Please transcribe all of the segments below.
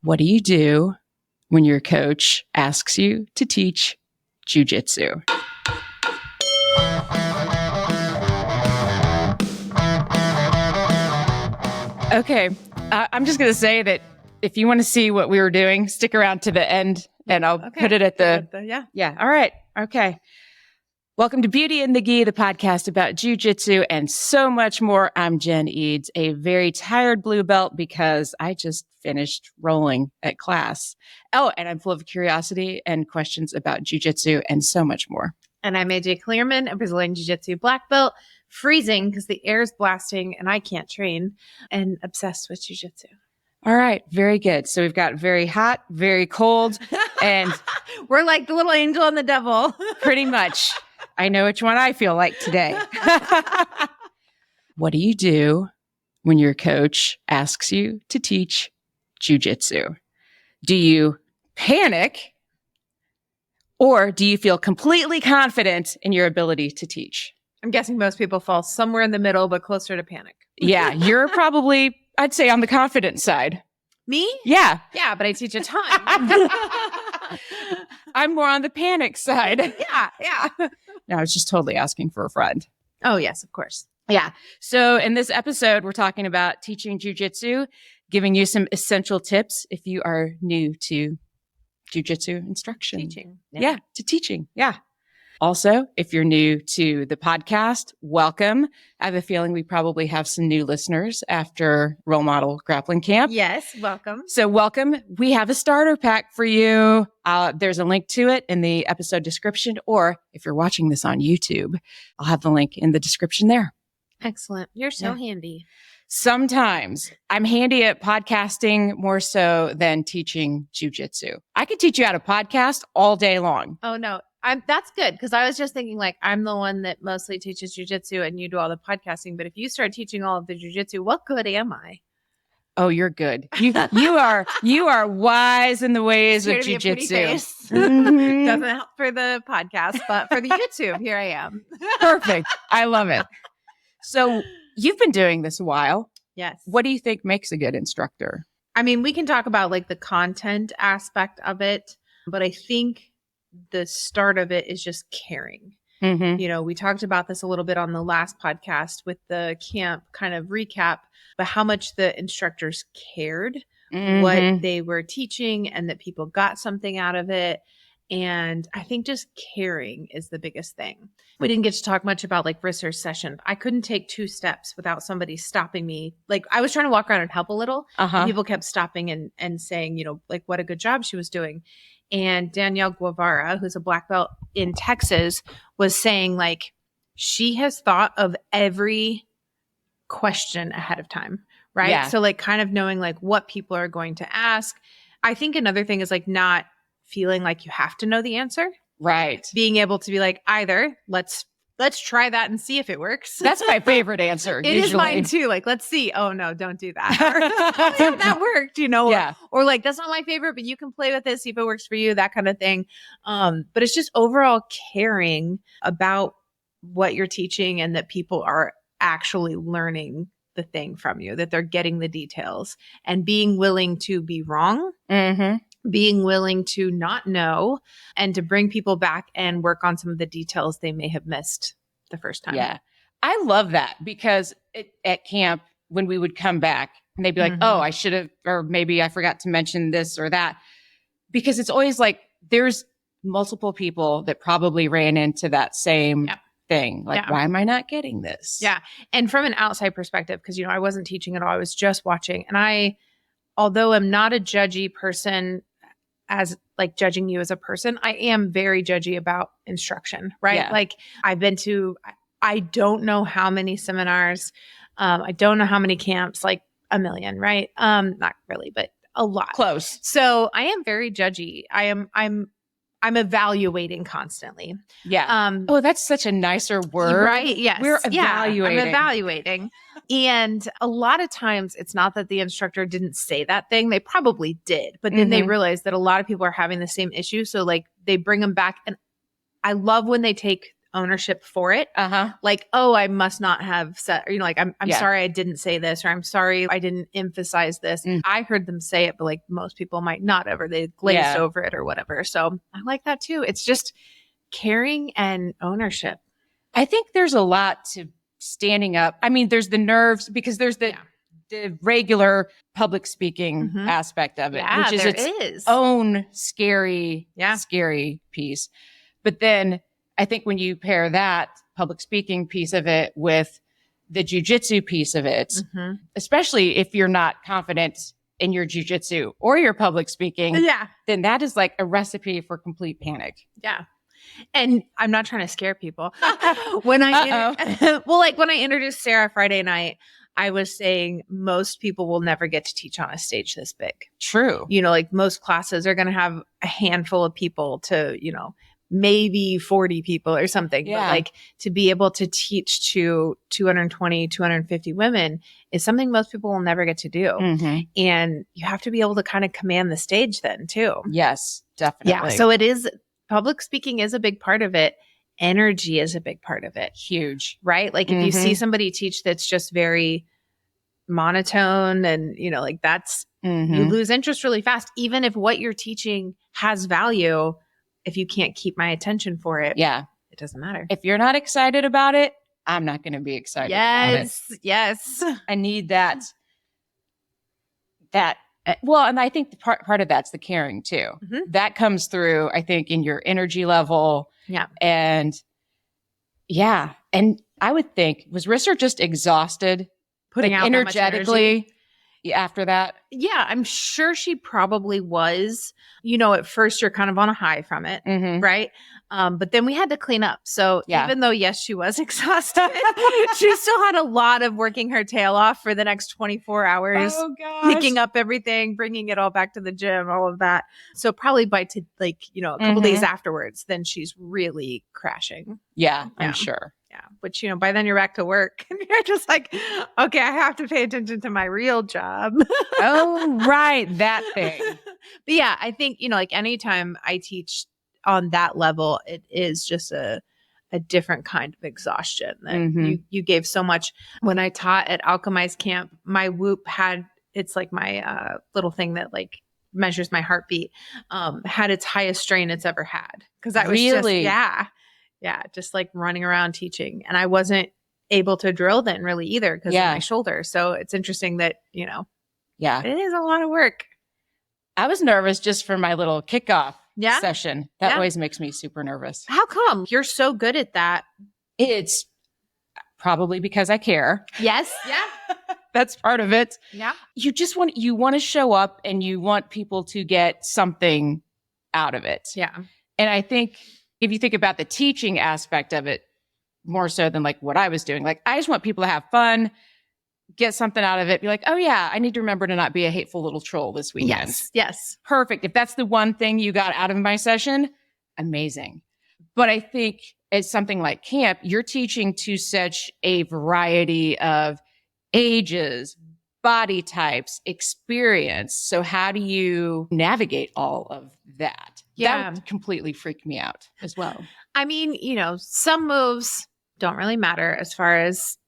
What do you do when your coach asks you to teach jiu-jitsu? Okay, I'm just going to say that if you want to see what we were doing, stick around to the end and I'll put it at the yeah. All right. Okay. Welcome to Beauty and the Gi, the podcast about jiu-jitsu and so much more. I'm Jen Eads, a very tired blue belt because I just finished rolling at class. Oh, and I'm full of curiosity and questions about jiu-jitsu and so much more. And I'm AJ Clearman, a Brazilian Jiu-Jitsu black belt, freezing because the air is blasting and I can't train, and obsessed with jiu-jitsu. All right. Very good. So we've got very hot, very cold, and we're like the little angel and the devil. Pretty much. I know which one I feel like today. What do you do when your coach asks you to teach jiu-jitsu? Do you panic or do you feel completely confident in your ability to teach? I'm guessing most people fall somewhere in the middle, but closer to panic. Yeah, you're probably, I'd say, on the confident side. Me? Yeah. Yeah, but I teach a ton. I'm more on the panic side. Yeah. No, I was just totally asking for a friend. Oh, yes, of course. Yeah. So in this episode, we're talking about teaching jiu-jitsu, giving you some essential tips if you are new to jiu-jitsu instruction. Teaching. Yeah, to teaching. Yeah. Also, if you're new to the podcast, welcome. I have a feeling we probably have some new listeners after Role Model Grappling Camp. Yes, welcome. So welcome. We have a starter pack for you. There's a link to it in the episode description, or if you're watching this on YouTube, I'll have the link in the description there. Excellent. You're so handy. Sometimes I'm handy at podcasting more so than teaching jiu-jitsu. I could teach you how to podcast all day long. Oh, no. That's good because I was just thinking like I'm the one that mostly teaches jiu-jitsu and you do all the podcasting. But if you start teaching all of the jiu-jitsu, what good am I? Oh, you're good. You are wise in the ways of jiu-jitsu. Mm-hmm. Doesn't help for the podcast, but for the YouTube, here I am. Perfect. I love it. So you've been doing this a while. Yes. What do you think makes a good instructor? I mean, we can talk about like the content aspect of it, but I think the start of it is just caring. Mm-hmm. You know, we talked about this a little bit on the last podcast with the camp kind of recap, but how much the instructors cared what they were teaching and that people got something out of it. And I think just caring is the biggest thing. We didn't get to talk much about like research session. I couldn't take 2 steps without somebody stopping me. Like I was trying to walk around and help a little. And people kept stopping and saying, you know, like what a good job she was doing. And Danielle Guevara, who's a black belt in Texas, was saying like she has thought of every question ahead of time, right? Yeah. So like kind of knowing like what people are going to ask. I think another thing is like not feeling like you have to know the answer. Right. Being able to be like, either let's try that and see if it works. That's my favorite answer. It is mine too. Like, let's see. Oh no, don't do that. Or, yeah, that worked, you know? Yeah. Or like, that's not my favorite, but you can play with it, see if it works for you, that kind of thing. But it's just overall caring about what you're teaching and that people are actually learning the thing from you, that they're getting the details and being willing to be wrong. Mm-hmm. Being willing to not know and to bring people back and work on some of the details they may have missed the first time. Yeah. I love that because at camp, when we would come back and they'd be like, oh, I should have, or maybe I forgot to mention this or that. Because it's always like, there's multiple people that probably ran into that same thing. Like, why am I not getting this? Yeah. And from an outside perspective, because, you know, I wasn't teaching at all. I was just watching. And although I'm not a judgy person, as like judging you as a person, I am very judgy about instruction, right? Yeah. Like I've been to, I don't know how many seminars, I don't know how many camps, like a million, right? Not really, but a lot. Close. So I am very judgy. I'm evaluating constantly. Yeah. Oh, that's such a nicer word. Right? Yes. We're evaluating. I'm evaluating. And a lot of times it's not that the instructor didn't say that thing. They probably did. But then they realize that a lot of people are having the same issue. So like they bring them back. And I love when they take ownership for it. Like, oh, I must not have said, like, I'm sorry I didn't say this, or I'm sorry I didn't emphasize this. I heard them say it, but like most people might not have, or they glazed over it or whatever. So I like that too. It's just caring and ownership. I think there's a lot to standing up. I mean, there's the nerves, because there's the regular public speaking aspect of it, which is its own scary piece. But then I think when you pair that public speaking piece of it with the jiu-jitsu piece of it, especially if you're not confident in your jiu-jitsu or your public speaking, then that is like a recipe for complete panic. Yeah. And I'm not trying to scare people. When I when I introduced Sarah Friday night, I was saying most people will never get to teach on a stage this big. True. Like most classes are going to have a handful of people to, maybe 40 people or something. Yeah. But like to be able to teach to 220, 250 women is something most people will never get to do. And you have to be able to kind of command the stage then too. Yes, definitely. Yeah. So it is, public speaking is a big part of it. Energy is a big part of it. Huge. Right? Like if you see somebody teach that's just very monotone and, like that's, you lose interest really fast. Even if what you're teaching has value, if you can't keep my attention for it, it doesn't matter. If you're not excited about it, I'm not going to be excited about it. Yes. I need that. Well, and I think the part of that's the caring too. That comes through, I think, in your energy level. Yeah. And I would think, was Risser just exhausted putting out energetically after that? Yeah, I'm sure she probably was. At first you're kind of on a high from it, right? But then we had to clean up. So even though, yes, she was exhausted, she still had a lot of working her tail off for the next 24 hours, picking up everything, bringing it all back to the gym, all of that. So probably by a couple days afterwards, then she's really crashing. Yeah, I'm sure. Yeah. Which, by then you're back to work and you're just like, okay, I have to pay attention to my real job. Oh, right. That thing. But yeah, I think, like anytime I teach on that level, it is just a different kind of exhaustion. And you gave so much. When I taught at Alchemized Camp, my Whoop it's like my little thing that like measures my heartbeat, had its highest strain it's ever had. Because that was really? Just like running around teaching. And I wasn't able to drill then really either because of my shoulder. So it's interesting that, it is a lot of work. I was nervous just for my little kickoff session. That always makes me super nervous. How come? You're so good at that. It's probably because I care. Yes. Yeah. That's part of it. Yeah. You want to show up and you want people to get something out of it. Yeah. And I think if you think about the teaching aspect of it more so than like what I was doing, like I just want people to have fun, get something out of it, be like, oh yeah, I need to remember to not be a hateful little troll this weekend. Yes. Perfect. If that's the one thing you got out of my session, amazing. But I think as something like camp, you're teaching to such a variety of ages, body types, experience. So how do you navigate all of that? Yeah. That would completely freak me out as well. I mean, some moves don't really matter as far as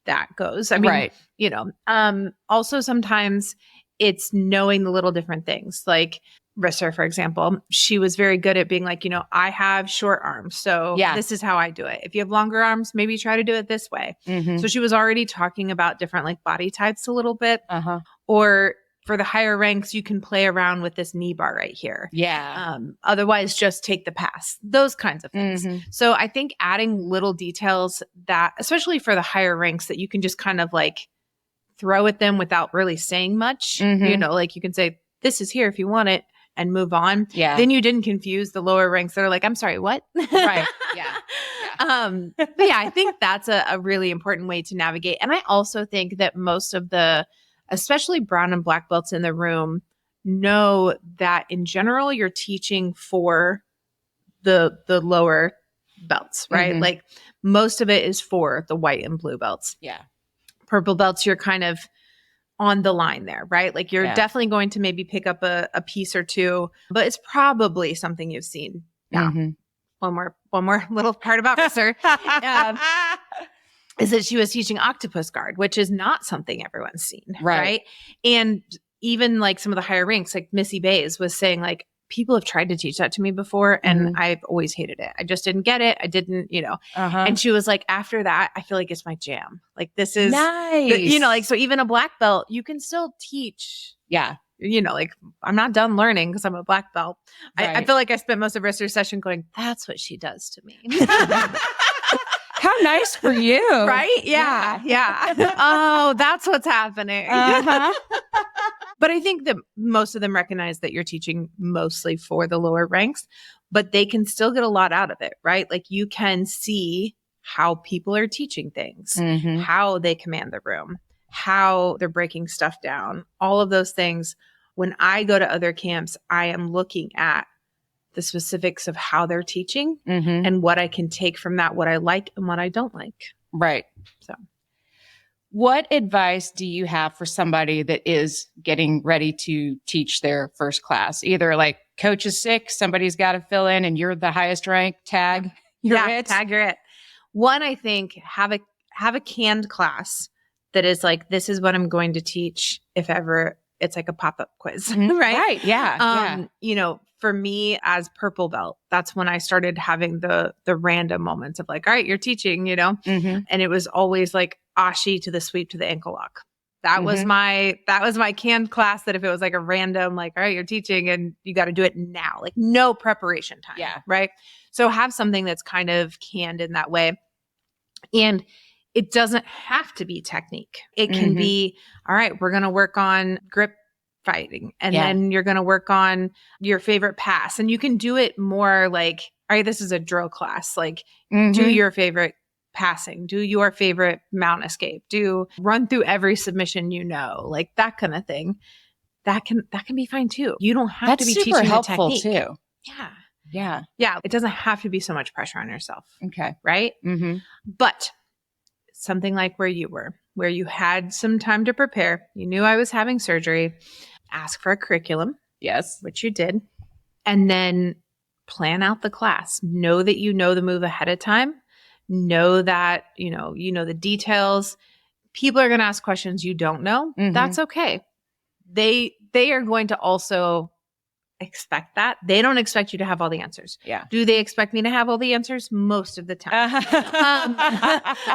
that goes. I mean, also sometimes it's knowing the little different things. Like Risser, for example, she was very good at being like, I have short arms. So this is how I do it. If you have longer arms, maybe try to do it this way. So she was already talking about different like body types a little bit. Or for the higher ranks, you can play around with this knee bar right here. Yeah. Otherwise, just take the pass. Those kinds of things. So I think adding little details that, especially for the higher ranks, that you can just kind of like throw at them without really saying much. Like you can say, this is here if you want it and move on. Yeah. Then you didn't confuse the lower ranks that are like, I'm sorry, what? Right. Yeah. But yeah, I think that's a really important way to navigate. And I also think that most of especially brown and black belts in the room, know that in general, you're teaching for the lower belts, right? Like most of it is for the white and blue belts. Yeah. Purple belts, you're kind of on the line there, right? Like you're definitely going to maybe pick up a piece or two, but it's probably something you've seen. Yeah. one more little part about Risser, is that she was teaching octopus guard, which is not something everyone's seen. Right. And even like some of the higher ranks, like Missy Bays was saying like, people have tried to teach that to me before and I've always hated it. I just didn't get it. I didn't, and she was like, after that, I feel like it's my jam. Like this is nice. Like, so even a black belt, you can still teach. Yeah. Like I'm not done learning because I'm a black belt. Right. I feel like I spent most of Risser's session going, that's what she does to me. How nice for you. Right? Yeah. Oh, that's what's happening. But I think that most of them recognize that you're teaching mostly for the lower ranks, but they can still get a lot out of it, right? Like you can see how people are teaching things, how they command the room, how they're breaking stuff down, all of those things. When I go to other camps, I am looking at the specifics of how they're teaching and what I can take from that, what I like and what I don't like. Right. So what advice do you have for somebody that is getting ready to teach their first class? Either like coach is sick, somebody's got to fill in and you're the highest rank, tag, you're it. Tag, you're it. One, I think have a canned class that is like, this is what I'm going to teach if ever it's like a pop-up quiz, right? Right. Yeah. For me as purple belt, that's when I started having the random moments of like, all right, you're teaching, and it was always like ashi to the sweep to the ankle lock. That was my canned class that if it was like a random, like, all right, you're teaching and you got to do it now, like no preparation time. Yeah. Right. So have something that's kind of canned in that way. And it doesn't have to be technique. It can be, all right, we're going to work on grip fighting. And then you're going to work on your favorite pass. And you can do it more like, all right, this is a drill class. Like do your favorite passing, do your favorite mount escape, run through every submission, like that kind of thing. That can be fine too. You don't have to be teaching the technique. Too. Yeah. It doesn't have to be so much pressure on yourself. Okay. Right. But something like where you were, where you had some time to prepare, you knew I was having surgery, ask for a curriculum. Yes. Which you did. And then plan out the class. Know that you know the move ahead of time. Know that, you know the details. People are going to ask questions you don't know. That's okay. They are going to also expect that. They don't expect you to have all the answers. Yeah. Do they expect me to have all the answers? Most of the time.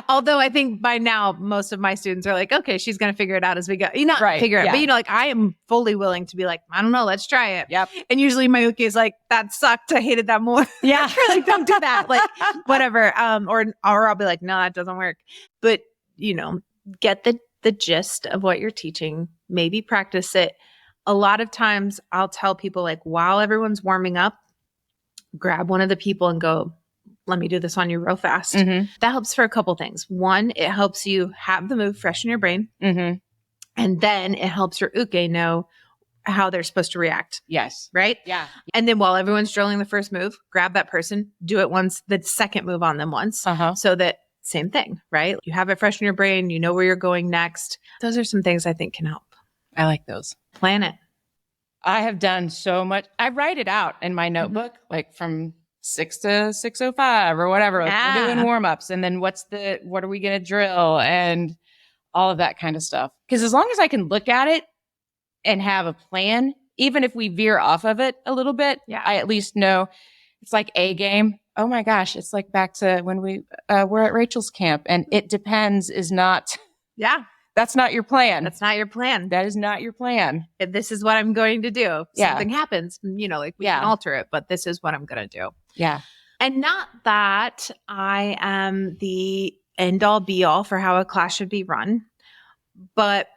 Although I think by now, most of my students are like, okay, she's going to figure it out as we go. Figure it out. But like I am fully willing to be like, I don't know, let's try it. Yep. And usually my uke is like, that sucked. I hated that more. Yeah. Like, don't do that. Like whatever. Or I'll be like, no, that doesn't work. But get the gist of what you're teaching, maybe practice it. A lot of times I'll tell people like while everyone's warming up, grab one of the people and go, let me do this on you real fast. That helps for a couple things. One, it helps you have the move fresh in your brain. And then it helps your uke know how they're supposed to react. Yes. Right? Yeah. And then while everyone's drilling the first move, grab that person, do it once, the second move on them once. So that same thing, right? You have it fresh in your brain. You know where you're going next. Those are some things I think can help. I like those. Plan it. I have done so much. I write it out in my notebook, like from 6 to 6:05 or whatever. Like we're doing warm-ups. And then what are we going to drill and all of that kind of stuff. Because as long as I can look at it and have a plan, even if we veer off of it a little bit, I at least know it's like a game. Oh my gosh. It's like back to when we were at Rachel's camp, and it depends is not. Yeah. That's not your plan. That's not your plan. That is not your plan. If this is what I'm going to do. Something happens, like we can alter it, but this is what I'm going to do. Yeah. And not that I am the end all be all for how a class should be run, but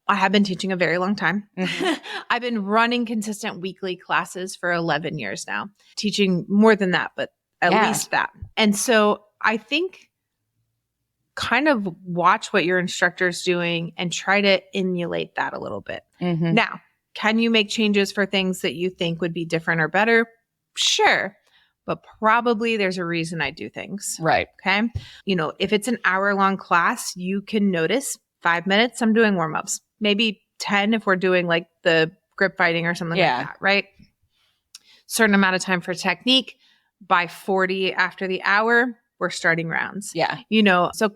I have been teaching a very long time. I've been running consistent weekly classes for 11 years now, teaching more than that, but at least that. And so I think kind of watch what your instructor's doing and try to emulate that a little bit. Now, can you make changes for things that you think would be different or better? Sure. But probably there's a reason I do things. Right. Okay. If it's an hour-long class, you can notice 5 minutes, I'm doing warm-ups. Maybe 10 if we're doing like the grip fighting or something like that, right? Certain amount of time for technique. by 40 after the hour, we're starting rounds. Yeah. So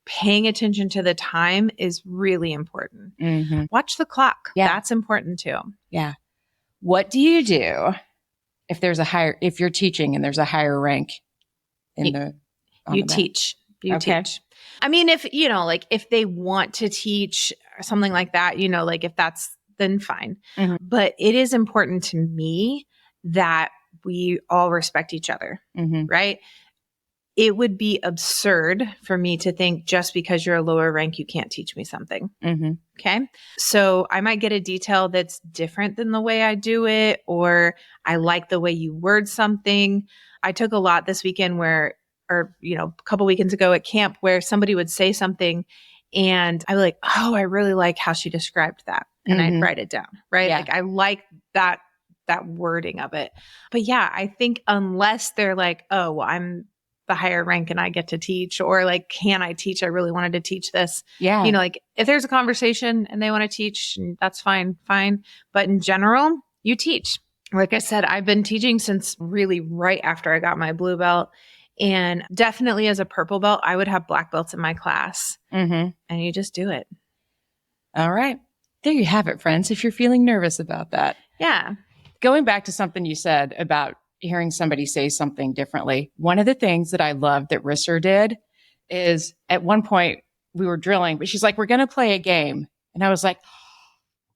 paying attention to the time is really important. Watch the clock. Yeah. That's important too. Yeah. What do you do if you're teaching and there's a higher rank in you teach. You teach. I mean, if they want to teach or something like that, if that's, then fine. But it is important to me that we all respect each other, right? It would be absurd for me to think just because you're a lower rank, you can't teach me something. Okay. So I might get a detail that's different than the way I do it, or I like the way you word something. I took a lot this weekend a couple weekends ago at camp where somebody would say something and I'd be like, oh, I really like how she described that. And I'd write it down, right? Yeah. Like I like that wording of it. But yeah, I think unless they're like, oh, well, I'm the higher rank and I get to teach, or like, can I teach? I really wanted to teach this. Yeah. Like if there's a conversation and they want to teach, that's fine. But in general, you teach. Like I said, I've been teaching since really right after I got my blue belt. And definitely as a purple belt, I would have black belts in my class. And you just do it. All right. There you have it, friends, if you're feeling nervous about that. Yeah. Going back to something you said about hearing somebody say something differently, one of the things that I loved that Risser did is at one point we were drilling, but she's like, we're going to play a game. And I was like,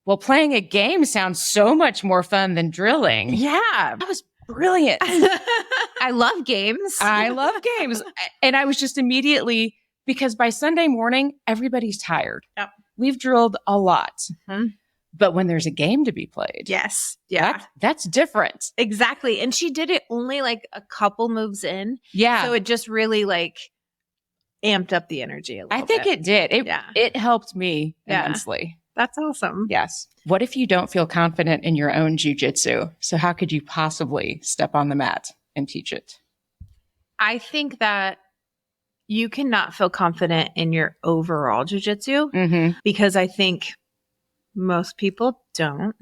well, playing a game sounds so much more fun than drilling. Yeah. That was brilliant. I love games. I love games. And I was just immediately, because by Sunday morning, everybody's tired. Yep. We've drilled a lot. But when there's a game to be played. Yes. Yeah. That's different. Exactly. And she did it only like a couple moves in. Yeah. So it just really like amped up the energy a little bit. I think it did. It helped me immensely. That's awesome. Yes. What if you don't feel confident in your own jiu-jitsu? So how could you possibly step on the mat and teach it? I think that you cannot feel confident in your overall jiu-jitsu because I think most people don't.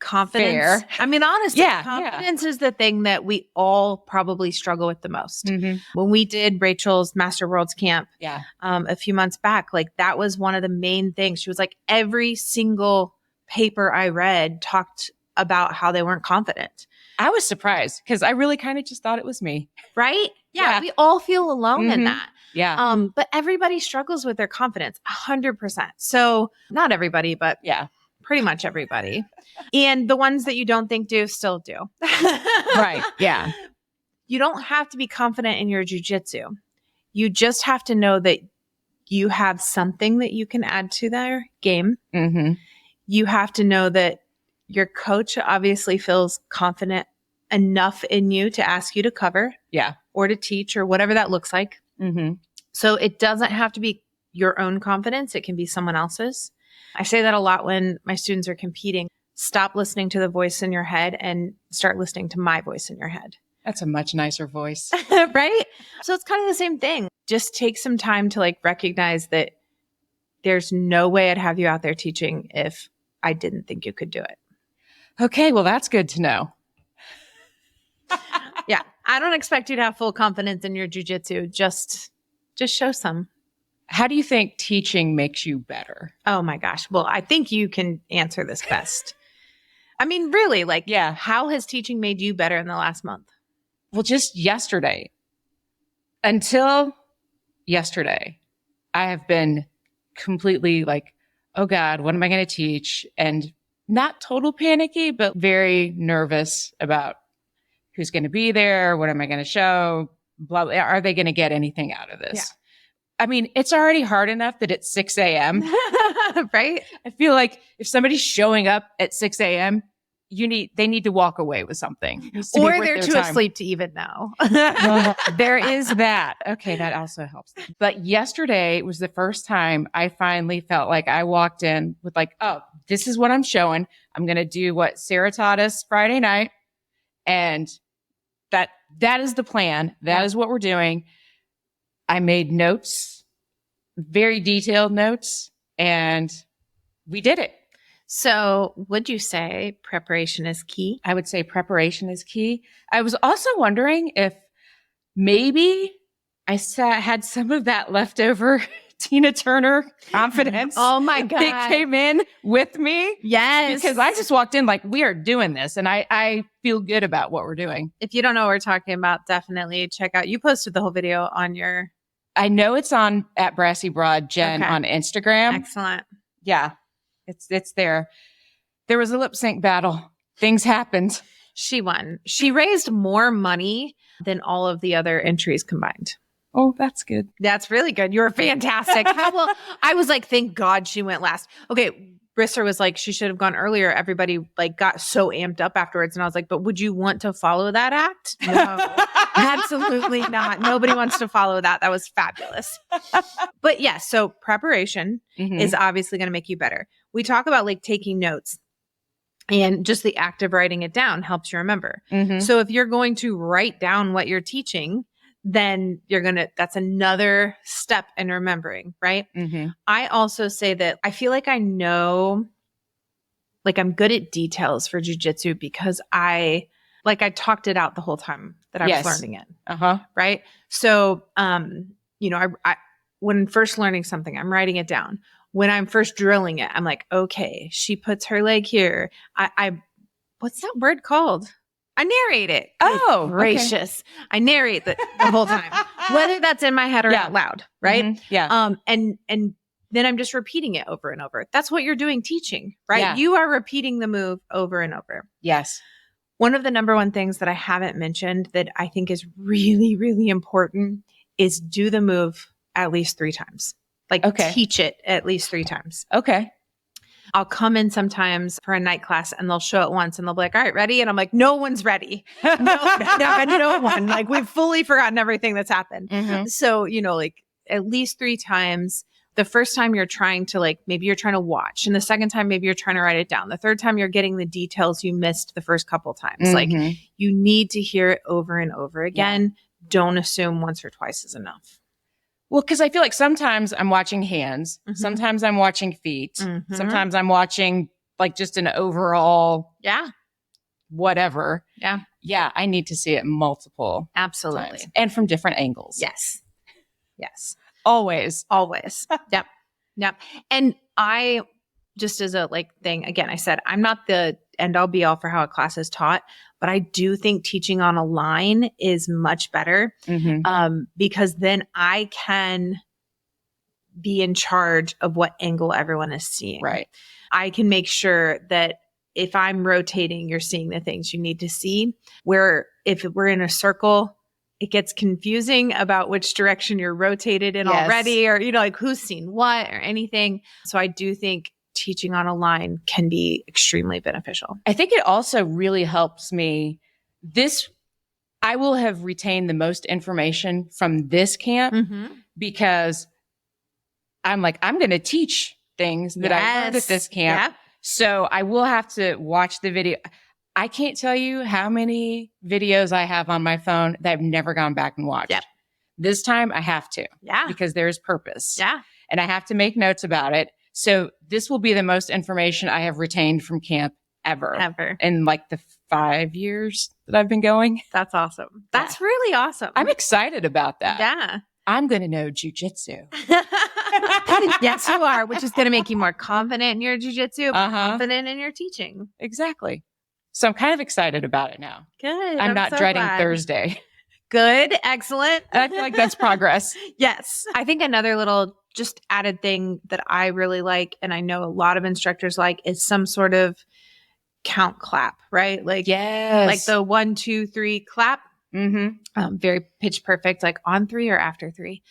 Confidence. Fair. I mean, honestly, confidence is the thing that we all probably struggle with the most. When we did Rachel's Master Worlds camp a few months back, like that was one of the main things. She was like, every single paper I read talked about how they weren't confident. I was surprised because I really kind of just thought it was me. Right? Yeah. We all feel alone in that. Yeah. But everybody struggles with their confidence 100%. So not everybody, but pretty much everybody. And the ones that you don't think do still do. Right. Yeah. You don't have to be confident in your jiu-jitsu. You just have to know that you have something that you can add to their game. You have to know that your coach obviously feels confident enough in you to ask you to cover. Yeah. Or to teach or whatever that looks like. So it doesn't have to be your own confidence. It can be someone else's. I say that a lot when my students are competing. Stop listening to the voice in your head and start listening to my voice in your head. That's a much nicer voice. Right? So it's kind of the same thing. Just take some time to like recognize that there's no way I'd have you out there teaching if I didn't think you could do it. Okay. Well, that's good to know. Yeah. I don't expect you to have full confidence in your jiu-jitsu. Just show some. How do you think teaching makes you better? Oh my gosh. Well, I think you can answer this best. I mean, really, like, how has teaching made you better in the last month? Well, just yesterday. Until yesterday, I have been completely like, oh God, what am I going to teach? And not total panicky, but very nervous about who's going to be there. What am I going to show? Blah, blah. Are they going to get anything out of this? Yeah. I mean, it's already hard enough that it's 6 a.m. Right? I feel like if somebody's showing up at 6 a.m., they need to walk away with something. Or they're too asleep to even know. Well, there is that. Okay, that also helps. But yesterday was the first time I finally felt like I walked in with like, oh, this is what I'm showing. I'm going to do what Sarah taught us Friday night. And that is the plan. That is what we're doing. I made notes, very detailed notes, and we did it. So would you say preparation is key? I would say preparation is key. I was also wondering if maybe I had some of that leftover Tina Turner confidence. Oh my God. That came in with me. Yes. Because I just walked in like, we are doing this. And I feel good about what we're doing. If you don't know what we're talking about, definitely check out. You posted the whole video on your... I know it's on at Brassy Broad Jen on Instagram. Excellent. Yeah. It's there. There was a lip sync battle. Things happened. She won. She raised more money than all of the other entries combined. Oh, that's good. That's really good. You're fantastic. I was like, thank God she went last. Okay. Brisser was like, she should have gone earlier. Everybody like got so amped up afterwards. And I was like, but would you want to follow that act? No, absolutely not. Nobody wants to follow that. That was fabulous. But yeah, so preparation is obviously going to make you better. We talk about like taking notes. And just the act of writing it down helps you remember. So if you're going to write down what you're teaching, then that's another step in remembering, right? I also say that I feel like I know, like I'm good at details for jiu-jitsu because I talked it out the whole time that I was learning it. Right. So, you know, I when first learning something, I'm writing it down. When I'm first drilling it, I'm like, okay, she puts her leg here. I what's that word called? I narrate it. Oh, gracious. Okay. I narrate the whole time, whether that's in my head or out loud. Right. Yeah. And then I'm just repeating it over and over. That's what you're doing teaching, right? Yeah. You are repeating the move over and over. Yes. One of the number one things that I haven't mentioned that I think is really, really important is do the move at least 3 times. Like teach it at least 3 times. Okay. I'll come in sometimes for a night class and they'll show it once and they'll be like, all right, ready? And I'm like, no one's ready. No one. Like we've fully forgotten everything that's happened. So, you know, like at least 3 times. The first time you're trying to like, maybe you're trying to watch. And the second time, maybe you're trying to write it down. The third time you're getting the details you missed the first couple times. Like you need to hear it over and over again. Don't assume once or twice is enough. Well, because I feel like sometimes I'm watching hands, sometimes I'm watching feet, sometimes I'm watching like just an overall, whatever. Yeah, I need to see it multiple Absolutely. times. And from different angles. Yes. Always. Yep. And I just as a like thing, again, I said, I'm not the end all be all for how a class is taught, but I do think teaching on a line is much better because then I can be in charge of what angle everyone is seeing. Right. I can make sure that if I'm rotating, you're seeing the things you need to see. Where if we're in a circle, it gets confusing about which direction you're rotated in already, or, you know, like who's seen what or anything. So I do think teaching on a line can be extremely beneficial. I think it also really helps me. I will have retained the most information from this camp because I'm like, I'm going to teach things that I learned at this camp. So I will have to watch the video. I can't tell you how many videos I have on my phone that I've never gone back and watched. This time I have to. Because there's purpose. And I have to make notes about it. So this will be the most information I have retained from camp ever. In like the 5 years that I've been going. That's awesome. That's really awesome. I'm excited about that. Yeah. I'm going to know jiu-jitsu. Yes, you are, which is going to make you more confident in your jiu-jitsu, confident in your teaching. Exactly. So I'm kind of excited about it now. Good. I'm not dreading Thursday. Good. Excellent. And I feel like that's progress. Yes. I think another little just added thing that I really like, and I know a lot of instructors like, is some sort of count clap, right? Like, like the 1, 2, 3 clap. Very pitch perfect, like on 3 or after 3.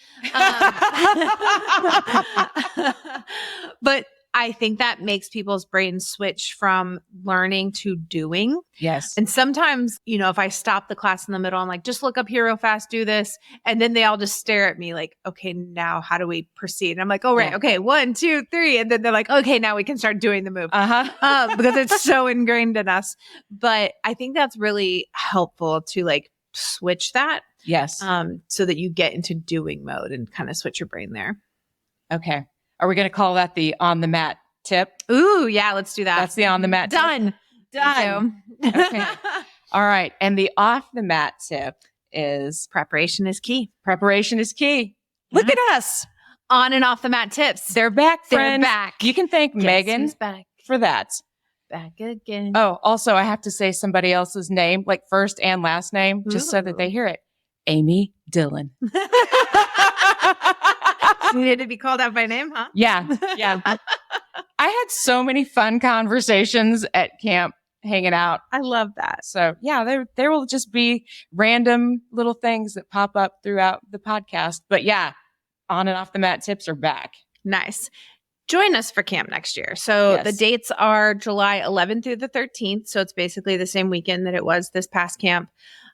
But I think that makes people's brains switch from learning to doing. Yes. And sometimes, you know, if I stop the class in the middle, I'm like, just look up here real fast, do this. And then they all just stare at me like, okay, now how do we proceed? And I'm like, oh, right. Okay. 1, 2, 3. And then they're like, okay, now we can start doing the move. Because it's so ingrained in us. But I think that's really helpful to like switch that. Yes. So that you get into doing mode and kind of switch your brain there. Okay. Are we going to call that the on the mat tip. Ooh, yeah, let's do that. That's the on the mat tip. Done. Okay. All right. And the off the mat tip is preparation is key. Preparation is key. Yeah. Look at us. On and off the mat tips. They're back, friends. They're back. You can thank Megan for that. Back again. Oh, also, I have to say somebody else's name, like first and last name, just so that they hear it. Amy Dillon. She needed to be called out by name, huh? Yeah. Yeah. I had so many fun conversations at camp hanging out. I love that. So yeah, there will just be random little things that pop up throughout the podcast. But yeah, on and off the mat tips are back. Nice. Join us for camp next year. So the dates are July 11th through the 13th. So it's basically the same weekend that it was this past camp.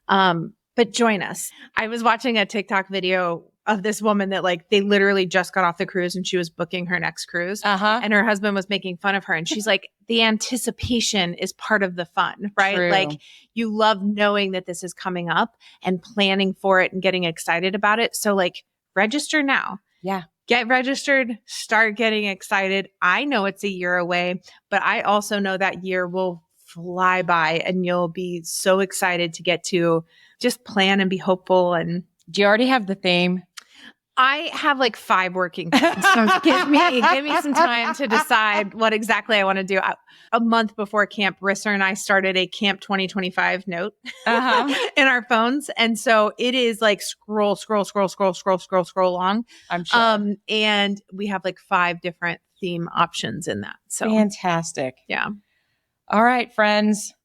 But join us. I was watching a TikTok video of this woman that like they literally just got off the cruise and she was booking her next cruise. And her husband was making fun of her. And she's like, the anticipation is part of the fun, right? True. Like you love knowing that this is coming up and planning for it and getting excited about it. So like register now. Yeah. Get registered, start getting excited. I know it's a year away, but I also know that year will fly by and you'll be so excited to get to just plan and be hopeful. And do you already have the theme? I have like 5 working themes. So give me some time to decide what exactly I want to do. A month before camp, Risser and I started a Camp 2025 note in our phones. And so it is like scroll long. I'm sure. And we have like 5 different theme options in that. So fantastic. Yeah. All right, friends.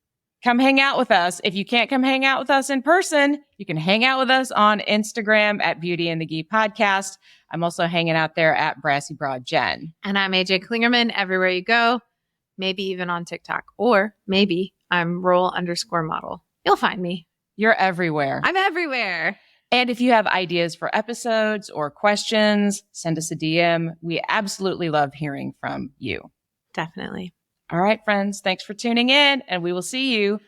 Come hang out with us. If you can't come hang out with us in person, you can hang out with us on Instagram at Beauty and the Gi Podcast. I'm also hanging out there at Brassy Broad Jen. And I'm AJ Klingerman everywhere you go, maybe even on TikTok, or maybe I'm roll_model. You'll find me. You're everywhere. I'm everywhere. And if you have ideas for episodes or questions, send us a DM. We absolutely love hearing from you. Definitely. All right, friends. Thanks for tuning in, and we will see you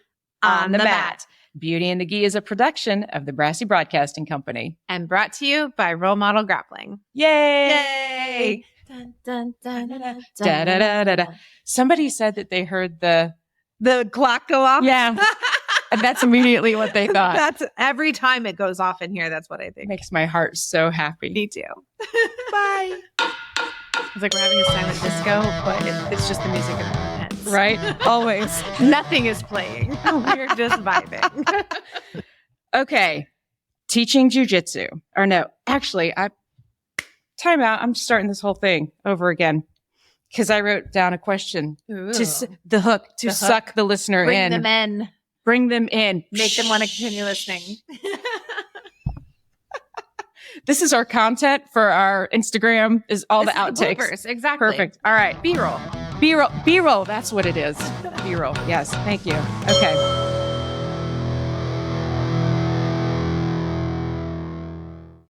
on the mat. Beauty and the Gi is a production of the Brassy Broadcasting Company. And brought to you by Role Model Grappling. Yay! Dun, dun, dun, dun, dun, da, da, da, da, da. Somebody said that they heard the clock go off. Yeah. And that's immediately what they thought. That's every time it goes off in here. That's what I think. Makes my heart so happy. Me too. Bye. It's like we're having a silent disco, but it's just the music of the heads. Right? Always. Nothing is playing. We're just vibing. Okay. Teaching jiu-jitsu. Or no, actually, time out. I'm starting this whole thing over again. Because I wrote down a question. The hook to suck the listener in. Bring them in. Bring them in. Make them want to continue listening. This is our content for our Instagram, is all the outtakes. Bloopers, exactly. Perfect. All right. B-roll. B-roll. B-roll. That's what it is. B-roll. Yes. Thank you. Okay.